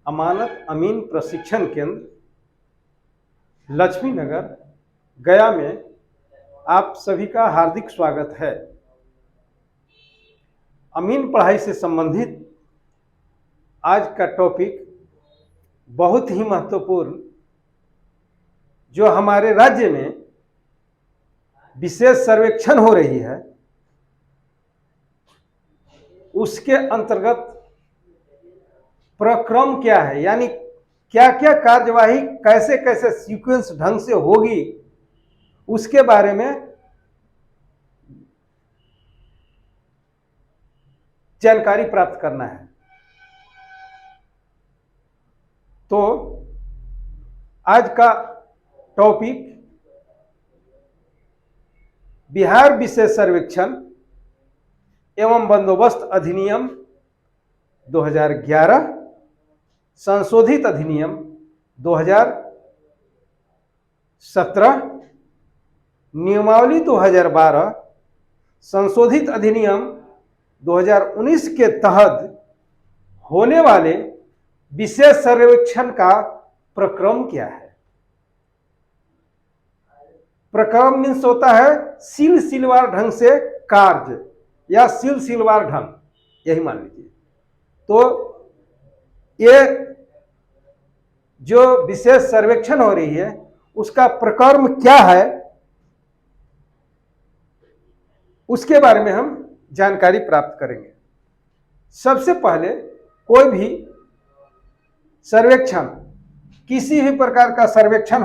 अमानत अमीन प्रशिक्षण केंद्र लक्ष्मी नगर गया में आप सभी का हार्दिक स्वागत है। अमीन पढ़ाई से संबंधित आज का टॉपिक बहुत ही महत्वपूर्ण, जो हमारे राज्य में विशेष सर्वेक्षण हो रही है, उसके अंतर्गत प्रक्रम क्या है, यानी क्या क्या कार्यवाही कैसे कैसे सीक्वेंस ढंग से होगी, उसके बारे में जानकारी प्राप्त करना है। तो आज का टॉपिक बिहार विशेष सर्वेक्षण एवं बंदोबस्त अधिनियम 2011, संशोधित अधिनियम 2017, नियमावली 2012, संशोधित अधिनियम 2019 के तहत होने वाले विशेष सर्वेक्षण का प्रक्रम क्या है। प्रक्रम मीन्स होता है सिलसिलेवार ढंग से कार्य या सिलसिलेवार ढंग, यही मान लीजिए। तो ये जो विशेष सर्वेक्षण हो रही है उसका प्रक्रम क्या है, उसके बारे में हम जानकारी प्राप्त करेंगे। सबसे पहले कोई भी सर्वेक्षण, किसी भी प्रकार का सर्वेक्षण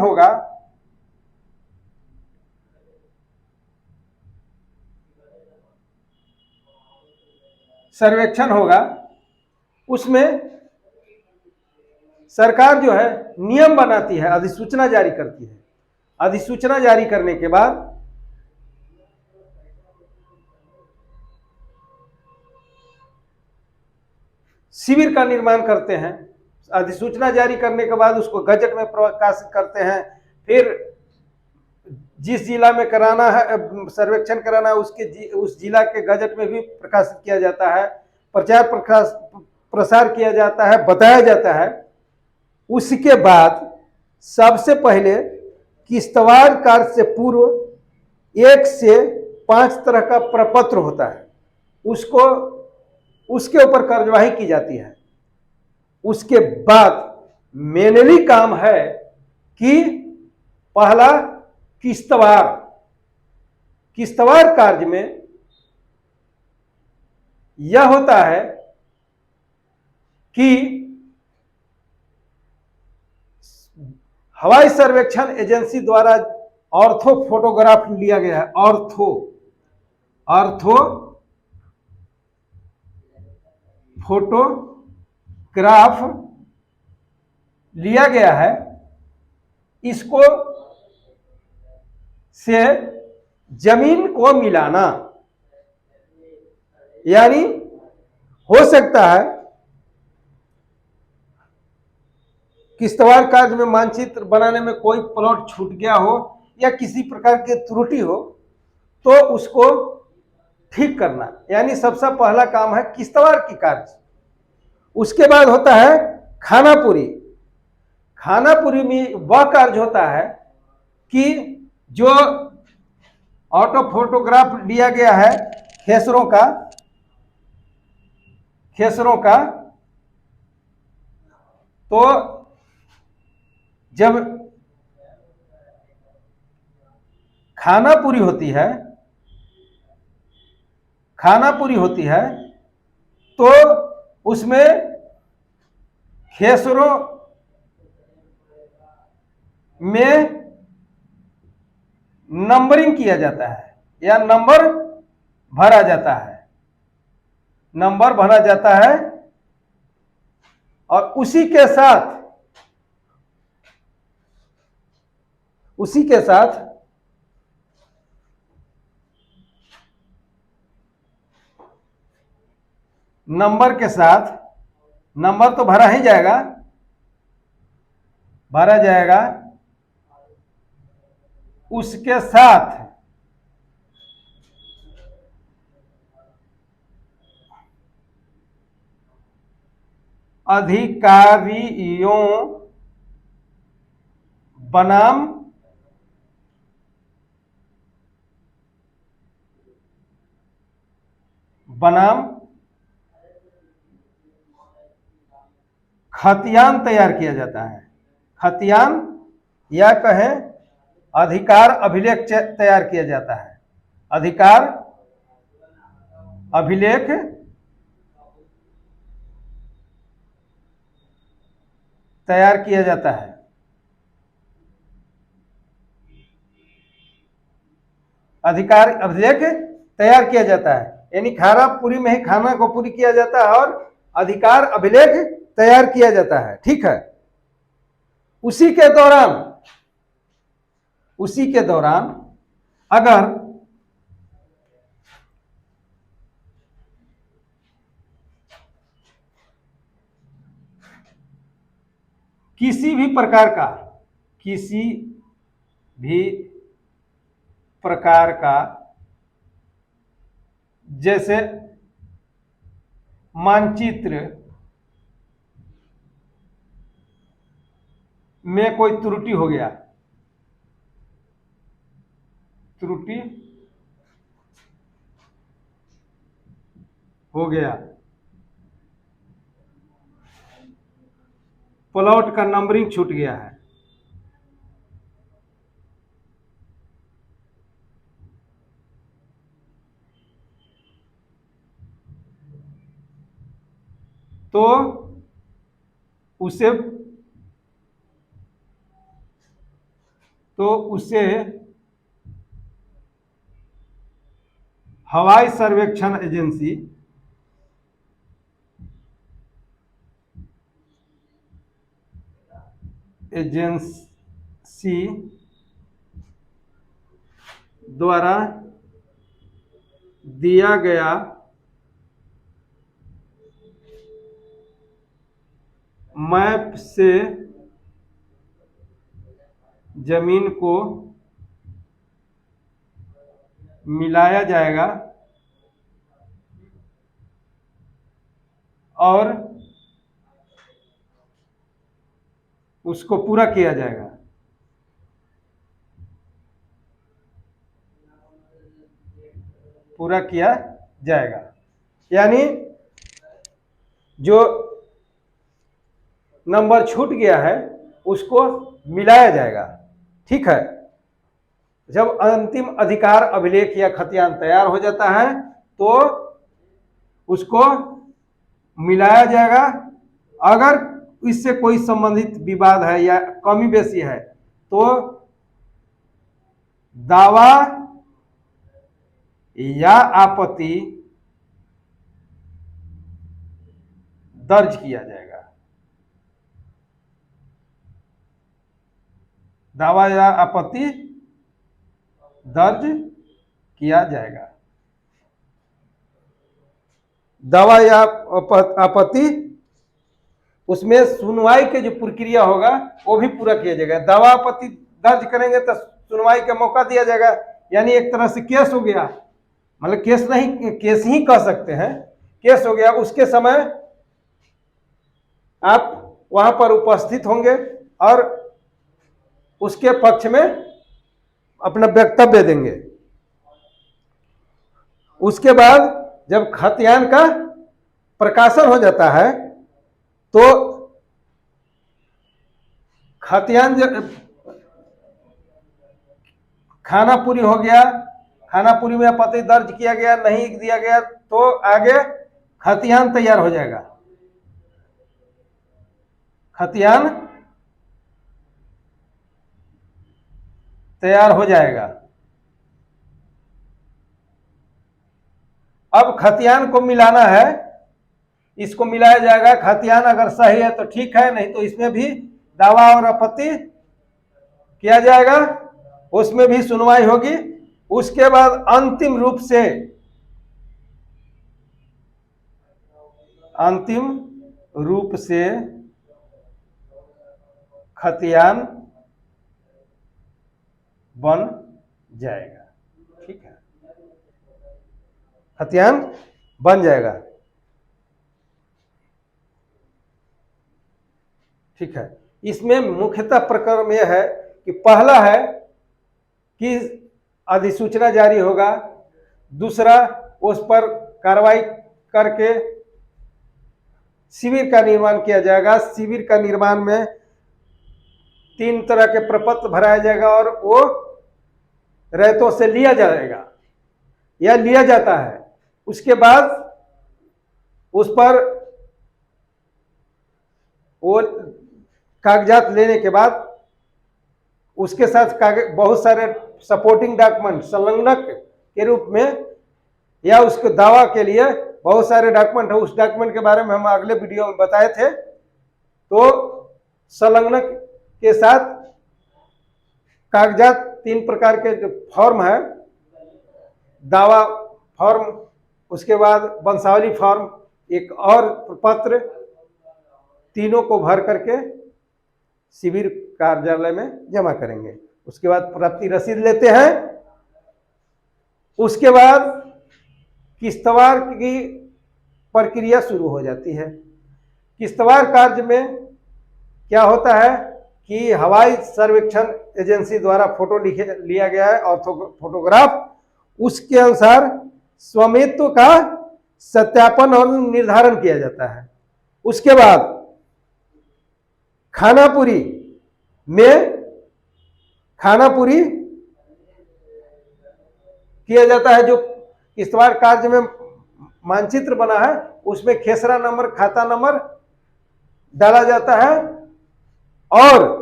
होगा, उसमें सरकार जो है नियम बनाती है, अधिसूचना जारी करती है। अधिसूचना जारी करने के बाद शिविर का निर्माण करते हैं। अधिसूचना जारी करने के बाद उसको गजट में प्रकाशित करते हैं। फिर जिस जिला में कराना है, सर्वेक्षण कराना है, उस जिला के गजट में भी प्रकाशित किया जाता है, प्रचार प्रसार किया जाता है, बताया जाता है। उसके बाद सबसे पहले किश्तवाड़ कार्य से पूर्व 1 से 5 तरह का प्रपत्र होता है, उसके ऊपर कार्यवाही की जाती है। उसके बाद मेनली काम है कि पहला किश्तवाड़ कार्य में यह होता है कि हवाई सर्वेक्षण एजेंसी द्वारा ऑर्थो फोटोग्राफ लिया गया है। ऑर्थो फोटोग्राफ लिया गया है। इसको से जमीन को मिलाना, यानी हो सकता है किश्तवाड़ कार्य में मानचित्र बनाने में कोई प्लॉट छूट गया हो या किसी प्रकार की त्रुटि हो, तो उसको ठीक करना, यानी सबसे पहला काम है किश्तवाड़ की कार्य। उसके बाद होता है खानापुरी में वह कार्य होता है कि जो ऑटो फोटोग्राफ लिया गया है खेसरों का, तो जब खानापुरी होती है तो उसमें खेसरों में नंबरिंग किया जाता है या नंबर भरा जाता है और उसी के साथ नंबर तो भरा जाएगा, उसके साथ अधिकारियों बनाम खतियान तैयार किया जाता है। खतियान या कहें अधिकार अभिलेख तैयार किया जाता है। अधिकार अभिलेख तैयार किया जाता है। अधिकार अभिलेख तैयार किया जाता है, यानी खानापुरी में ही खाना को पूरी किया जाता है और अधिकार अभिलेख तैयार किया जाता है। ठीक है। उसी के दौरान अगर किसी भी प्रकार का जैसे मानचित्र में कोई त्रुटि हो गया, प्लॉट का नंबरिंग छूट गया है, तो उसे हवाई सर्वेक्षण एजेंसी द्वारा दिया गया मैप से जमीन को मिलाया जाएगा और उसको पूरा किया जाएगा। यानी जो नंबर छूट गया है उसको मिलाया जाएगा। ठीक है। जब अंतिम अधिकार अभिलेख या खतियान तैयार हो जाता है तो उसको मिलाया जाएगा। अगर इससे कोई संबंधित विवाद है या कमी बेसी है तो दावा या आपत्ति दर्ज किया जाएगा। दावा या आपत्ति दर्ज किया जाएगा। दावा या आपत्ति, उसमें सुनवाई के जो प्रक्रिया होगा वो भी पूरा किया जाएगा। दावा आपत्ति दर्ज करेंगे तो सुनवाई का मौका दिया जाएगा, यानी एक तरह से केस हो गया, मतलब केस ही कह सकते हैं, केस हो गया। उसके समय आप वहां पर उपस्थित होंगे और उसके पक्ष में अपना वक्तव्य देंगे। उसके बाद जब खतियान का प्रकाशन हो जाता है तो खतियान खानापुरी हो गया, खानापुरी में आपत्ति दर्ज किया गया, नहीं दिया गया तो आगे खतियान तैयार हो जाएगा। खतियान तैयार हो जाएगा। अब खतियान को मिलाना है, इसको मिलाया जाएगा। खतियान अगर सही है तो ठीक है, नहीं तो इसमें भी दावा और आपत्ति किया जाएगा, उसमें भी सुनवाई होगी। उसके बाद अंतिम रूप से खतियान बन जाएगा। ठीक है, खतियान बन जाएगा। ठीक है। इसमें मुख्यतः प्रकरण यह है कि पहला है कि अधिसूचना जारी होगा, दूसरा उस पर कार्रवाई करके शिविर का निर्माण किया जाएगा। शिविर का निर्माण में 3 तरह के प्रपत्र भराया जाएगा और वो रैयतों से लिया जाएगा या लिया जाता है। उसके बाद उस पर वो कागजात लेने के बाद उसके साथ बहुत सारे सपोर्टिंग डॉक्यूमेंट संलग्नक के रूप में या उसके दावा के लिए बहुत सारे डॉक्यूमेंट है। उस डॉक्यूमेंट के बारे में हम अगले वीडियो में बताए थे। तो संलग्नक के साथ कागजात 3 प्रकार के जो फॉर्म है, दावा फॉर्म, उसके बाद वंशावली फॉर्म, एक और पत्र, तीनों को भर करके शिविर कार्यालय में जमा करेंगे। उसके बाद प्राप्ति रसीद लेते हैं। उसके बाद किस्तवार की प्रक्रिया शुरू हो जाती है। किस्तवार कार्य में क्या होता है कि हवाई सर्वेक्षण एजेंसी द्वारा फोटो लिया गया है और फोटोग्राफ, उसके अनुसार स्वामित्व का सत्यापन और निर्धारण किया जाता है। उसके बाद खानापुरी में खानापुरी किया जाता है। जो किस्तवार कार्य में मानचित्र बना है उसमें खेसरा नंबर, खाता नंबर डाला जाता है और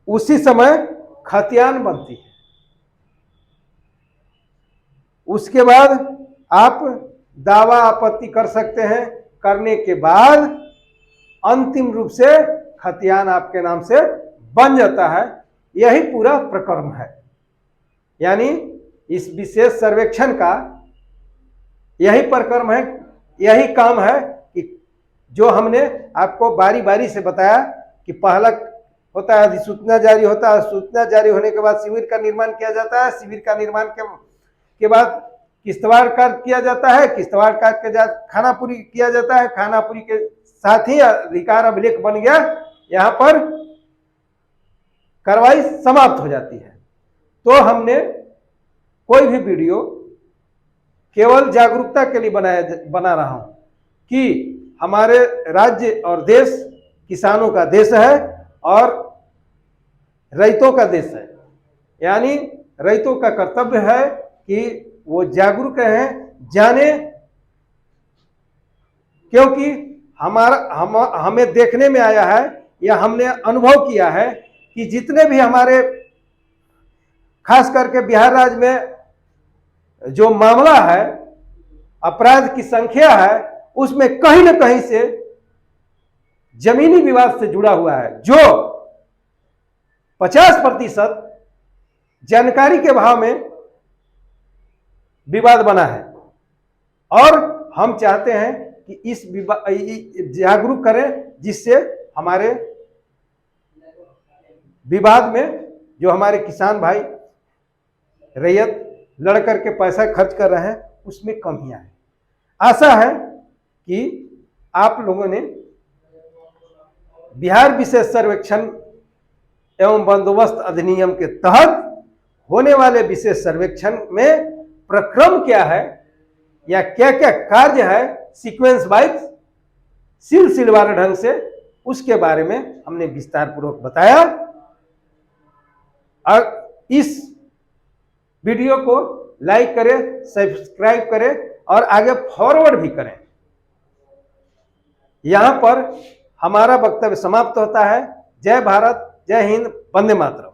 उसी समय खतियान बनती है। उसके बाद आप दावा आपत्ति कर सकते हैं। करने के बाद अंतिम रूप से खतियान आपके नाम से बन जाता है। यही पूरा प्रकरण है। यानी इस विशेष सर्वेक्षण का यही प्रकरण है, यही काम है कि जो हमने आपको बारी बारी से बताया कि पहला होता है अधिसूचना जारी होता है। सूचना जारी होने के बाद शिविर का निर्माण किया जाता है। शिविर का निर्माण के बाद किस्तवार कार्य किया जाता है। किस्तवार कार्य के बाद खानापुरी किया जाता है। खानापुरी के साथ ही अधिकार अभिलेख बन गया। यहाँ पर कार्रवाई समाप्त हो जाती है। तो हमने कोई भी वीडियो केवल जागरूकता के लिए बना रहा हूं कि हमारे राज्य और देश किसानों का देश है और रैयतों का देश है। यानी रैयतों का कर्तव्य है कि वो जागरूक हैं, जाने, क्योंकि हमें देखने में आया है या हमने अनुभव किया है कि जितने भी हमारे खास करके बिहार राज्य में जो मामला है, अपराध की संख्या है, उसमें कहीं ना कहीं से जमीनी विवाद से जुड़ा हुआ है, जो 50% जानकारी के अभाव में विवाद बना है। और हम चाहते हैं कि इस जागरूक करें, जिससे हमारे विवाद में जो हमारे किसान भाई रैयत लड़ करके पैसा खर्च कर रहे हैं उसमें कमी आए। आशा है कि आप लोगों ने बिहार विशेष सर्वेक्षण एवं बंदोबस्त अधिनियम के तहत होने वाले विशेष सर्वेक्षण में प्रक्रम क्या है या क्या क्या कार्य है, सीक्वेंस वाइज सिलसिलेवार ढंग से, उसके बारे में हमने विस्तार पूर्वक बताया। और इस वीडियो को लाइक करें, सब्सक्राइब करें और आगे फॉरवर्ड भी करें। यहां पर हमारा वक्तव्य समाप्त होता है। जय भारत, जय हिंद, वंदे मातरम।